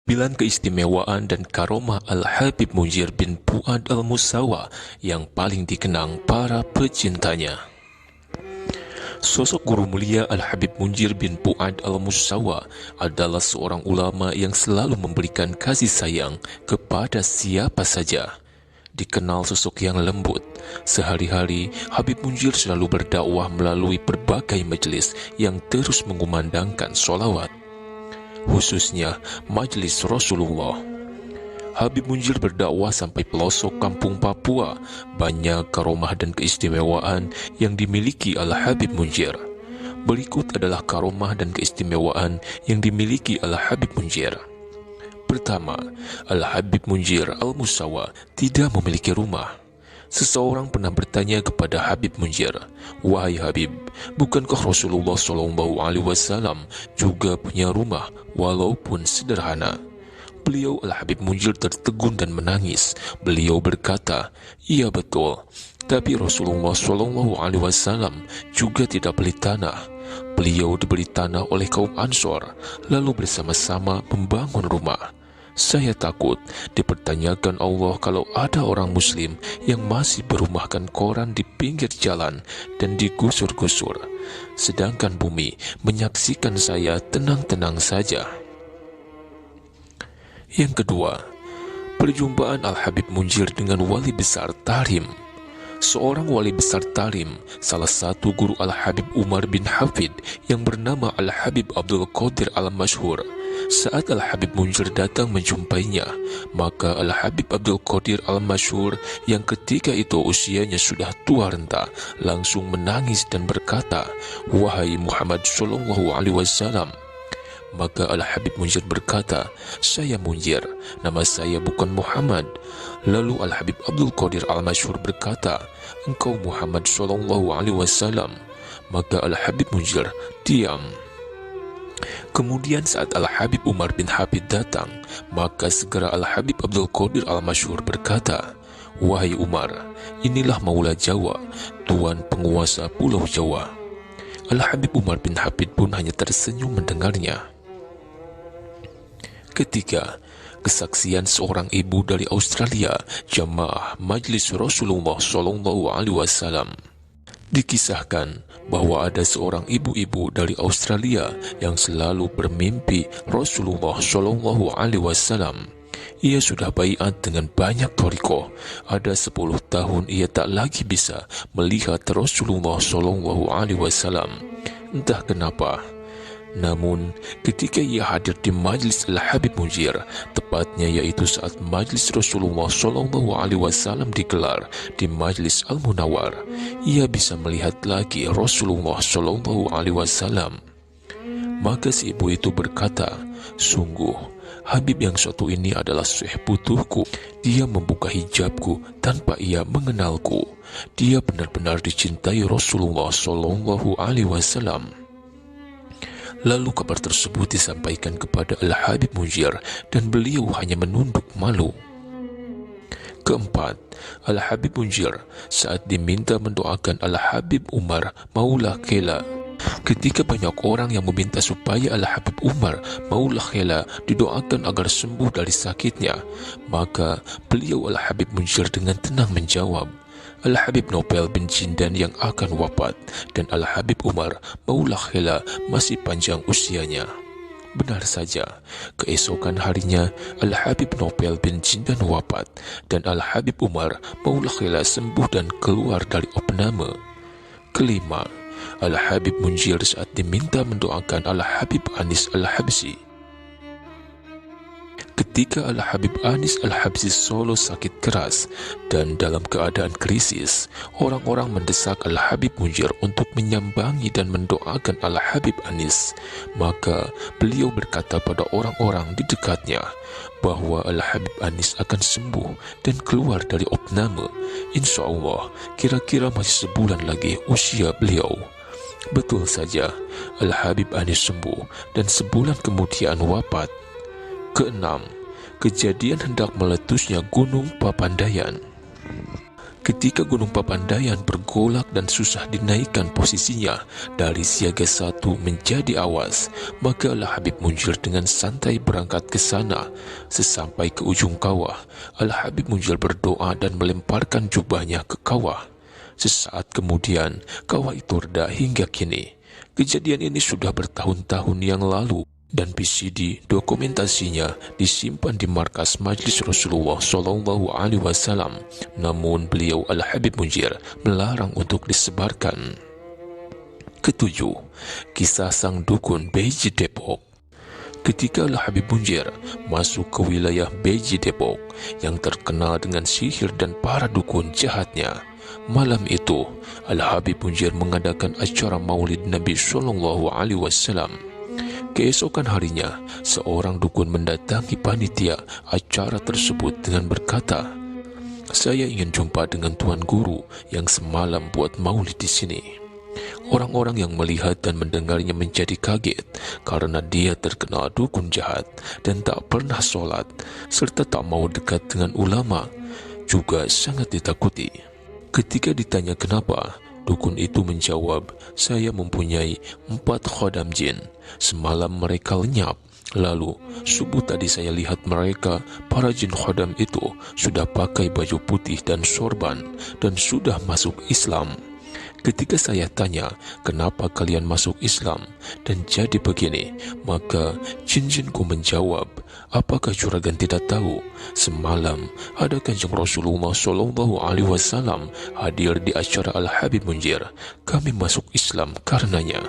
Sembilan keistimewaan dan karomah Al-Habib Munzir bin Fuad Al-Musawa yang paling dikenang para pecintanya. Sosok guru mulia Al-Habib Munzir bin Fuad Al-Musawa adalah seorang ulama yang selalu memberikan kasih sayang kepada siapa saja. Dikenal sosok yang lembut, sehari-hari Habib Munzir selalu berdakwah melalui berbagai majelis yang terus mengumandangkan sholawat, khususnya Majelis Rasulullah. Habib Munzir berdakwah sampai pelosok kampung Papua. Banyak karomah dan keistimewaan yang dimiliki Al-Habib Munzir. Berikut adalah karomah dan keistimewaan yang dimiliki Al-Habib Munzir. Pertama, Al-Habib Munzir Al-Musawa tidak memiliki rumah. Seseorang pernah bertanya kepada Habib Munzir, "Wahai Habib, bukankah Rasulullah SAW juga punya rumah walaupun sederhana?" Beliau Al-Habib Munzir tertegun dan menangis. Beliau berkata, "Iya betul, tapi Rasulullah SAW juga tidak beli tanah. Beliau diberi tanah oleh kaum Ansor, lalu bersama-sama membangun rumah. Saya takut dipertanyakan Allah kalau ada orang muslim yang masih berumahkan koran di pinggir jalan dan digusur-gusur, sedangkan bumi menyaksikan saya tenang-tenang saja." Yang kedua, perjumpaan Al-Habib Munzir dengan wali besar Tarim. Seorang wali besar Tarim, salah satu guru Al-Habib Umar bin Hafid yang bernama Al-Habib Abdul Qadir Al-Masyhur. Saat Al-Habib Munzir datang menjumpainya, maka Al-Habib Abdul Qadir Al-Masyhur yang ketika itu usianya sudah tua renta langsung menangis dan berkata, "Wahai Muhammad SAW." Maka Al-Habib Munzir berkata, "Saya Munzir, nama saya bukan Muhammad." Lalu Al-Habib Abdul Qadir Al-Masyhur berkata, "Engkau Muhammad SAW." Maka Al-Habib Munzir diam. Kemudian saat Al-Habib Umar bin Hafid datang, maka segera Al-Habib Abdul Qadir Al-Masyhur berkata, "Wahai Umar, inilah Maula Jawa, tuan penguasa Pulau Jawa." Al-Habib Umar bin Hafid pun hanya tersenyum mendengarnya. Ketiga, kesaksian seorang ibu dari Australia, jamaah Majelis Rasulullah SAW. Dikisahkan bahwa ada seorang ibu-ibu dari Australia yang selalu bermimpi Rasulullah SAW. Ia sudah baiat dengan banyak thariqah. Ada 10 tahun ia tak lagi bisa melihat Rasulullah SAW. Entah kenapa. Namun, ketika ia hadir di Majlis Al-Habib Munzir, tepatnya yaitu saat Majlis Rasulullah SAW digelar di Majlis Al-Munawar, ia bisa melihat lagi Rasulullah SAW. Maka si ibu itu berkata, "Sungguh, Habib yang suatu ini adalah syekh putuhku. Dia membuka hijabku tanpa ia mengenalku. Dia benar-benar dicintai Rasulullah SAW." Lalu kabar tersebut disampaikan kepada Al-Habib Munzir dan beliau hanya menunduk malu. Keempat, Al-Habib Munzir saat diminta mendoakan Al-Habib Umar Maulah Khela. Ketika banyak orang yang meminta supaya Al-Habib Umar Maulah Khela didoakan agar sembuh dari sakitnya, maka beliau Al-Habib Munzir dengan tenang menjawab, "Al-Habib Nopel bin Jindan yang akan wafat dan Al-Habib Umar Maulah Khela masih panjang usianya." Benar saja, keesokan harinya Al-Habib Nopel bin Jindan wafat dan Al-Habib Umar Maulah Khela sembuh dan keluar dari opname. Kelima, Al-Habib Munzir saat diminta mendoakan Al-Habib Anis Al-Habsyi. Ketika Al-Habib Anis Al-Habsyi Solo sakit keras dan dalam keadaan krisis, orang-orang mendesak Al-Habib Munzir untuk menyambangi dan mendoakan Al-Habib Anis. Maka beliau berkata pada orang-orang di dekatnya bahwa Al-Habib Anis akan sembuh dan keluar dari opname. Insya Allah, kira-kira masih sebulan lagi usia beliau. Betul saja, Al-Habib Anis sembuh dan sebulan kemudian wafat. Keenam, kejadian hendak meletusnya Gunung Papandayan. Ketika Gunung Papandayan bergolak dan susah dinaikkan posisinya dari siaga 1 menjadi awas, maka Al-Habib Munzir dengan santai berangkat ke sana. Sesampai ke ujung kawah, Al-Habib Munzir berdoa dan melemparkan jubahnya ke kawah. Sesaat kemudian, kawah itu reda hingga kini. Kejadian ini sudah bertahun-tahun yang lalu, dan VCD dokumentasinya disimpan di markas Majelis Rasulullah SAW. Namun beliau Al-Habib Munzir melarang untuk disebarkan. Ketujuh, kisah sang dukun Beji Depok. Ketika Al-Habib Munzir masuk ke wilayah Beji Depok yang terkenal dengan sihir dan para dukun jahatnya, malam itu Al-Habib Munzir mengadakan acara Maulid Nabi SAW. Keesokan harinya, seorang dukun mendatangi panitia acara tersebut dengan berkata, "Saya ingin jumpa dengan Tuan Guru yang semalam buat maulid di sini." Orang-orang yang melihat dan mendengarnya menjadi kaget karena dia terkenal dukun jahat dan tak pernah sholat, serta tak mau dekat dengan ulama, juga sangat ditakuti. Ketika ditanya kenapa, dukun itu menjawab, "Saya mempunyai 4 khodam jin. Semalam mereka lenyap. Lalu subuh tadi saya lihat mereka, para jin khodam itu, sudah pakai baju putih dan sorban dan sudah masuk Islam. Ketika saya tanya, kenapa kalian masuk Islam dan jadi begini, maka jin-jinku menjawab, apakah juragan tidak tahu? Semalam ada Kanjeng Rasulullah SAW hadir di acara Al-Habib Munzir. Kami masuk Islam karenanya."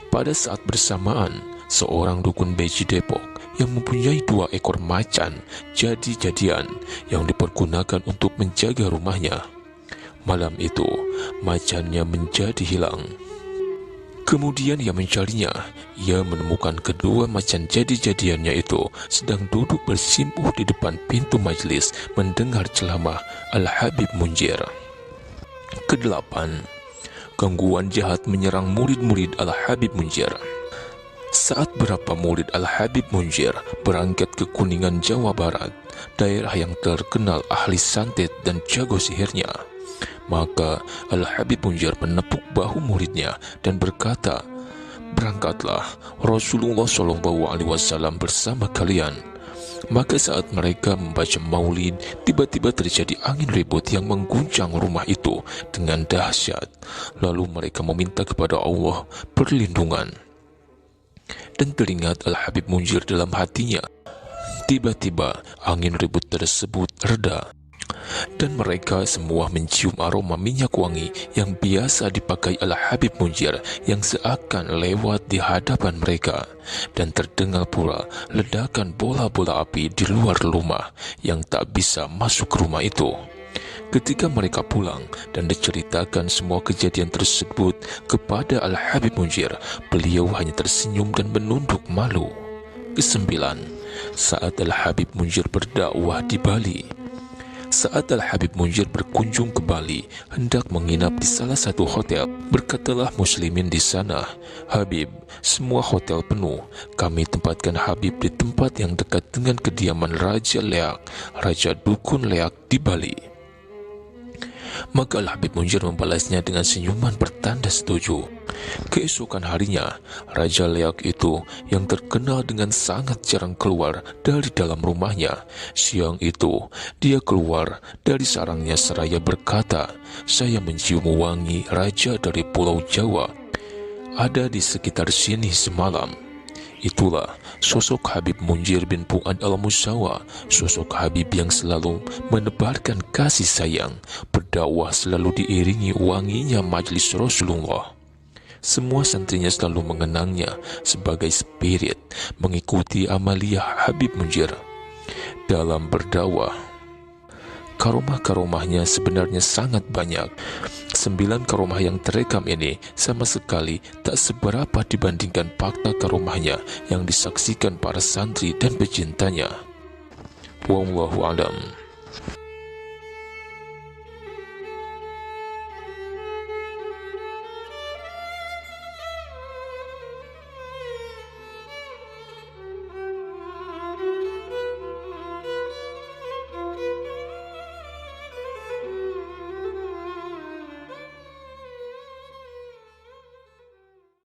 Pada saat bersamaan, seorang dukun Beji Depok yang mempunyai 2 ekor macan jadi-jadian yang dipergunakan untuk menjaga rumahnya. Malam itu, macannya menjadi hilang. Kemudian ia mencarinya. Ia menemukan kedua macan jadi-jadiannya itu sedang duduk bersimpuh di depan pintu majelis mendengar ceramah Al-Habib Munzir. Kedelapan, gangguan jahat menyerang murid-murid Al-Habib Munzir. Saat beberapa murid Al-Habib Munzir berangkat ke Kuningan, Jawa Barat, daerah yang terkenal ahli santet dan jago sihirnya, maka Al-Habib Munzir menepuk bahu muridnya dan berkata, "Berangkatlah, Rasulullah SAW bersama kalian." Maka saat mereka membaca maulid, tiba-tiba terjadi angin ribut yang mengguncang rumah itu dengan dahsyat. Lalu mereka meminta kepada Allah perlindungan. Dan teringat Al-Habib Munzir dalam hatinya. Tiba-tiba angin ribut tersebut reda, dan mereka semua mencium aroma minyak wangi yang biasa dipakai Al-Habib Munzir yang seakan lewat di hadapan mereka. Dan terdengar pula ledakan bola-bola api di luar rumah yang tak bisa masuk ke rumah itu. Ketika mereka pulang dan diceritakan semua kejadian tersebut kepada Al-Habib Munzir, beliau hanya tersenyum dan menunduk malu. Kesembilan, saat Al-Habib Munzir berdakwah di Bali. Saat Al-Habib Munzir berkunjung ke Bali, hendak menginap di salah satu hotel, berkatalah muslimin di sana, "Habib, semua hotel penuh. Kami tempatkan Habib di tempat yang dekat dengan kediaman Raja Leak, Raja Dukun Leak di Bali." Maka Al-Habib Munzir membalasnya dengan senyuman bertanda setuju. Keesokan harinya, Raja Leak itu yang terkenal dengan sangat jarang keluar dari dalam rumahnya. Siang itu, dia keluar dari sarangnya seraya berkata, "Saya mencium wangi raja dari Pulau Jawa. Ada di sekitar sini semalam." Itulah sosok Habib Munzir bin Fuad Al-Musawa, sosok Habib yang selalu menebarkan kasih sayang, berdakwah selalu diiringi wanginya majelis Rasulullah. Semua santrinya selalu mengenangnya sebagai spirit mengikuti amaliyah Habib Munzir dalam berdakwah. Karomah-karomahnya sebenarnya sangat banyak. 9 karomah yang terekam ini sama sekali tak seberapa dibandingkan fakta karomahnya yang disaksikan para santri dan pecintanya. Wallahu a'lam.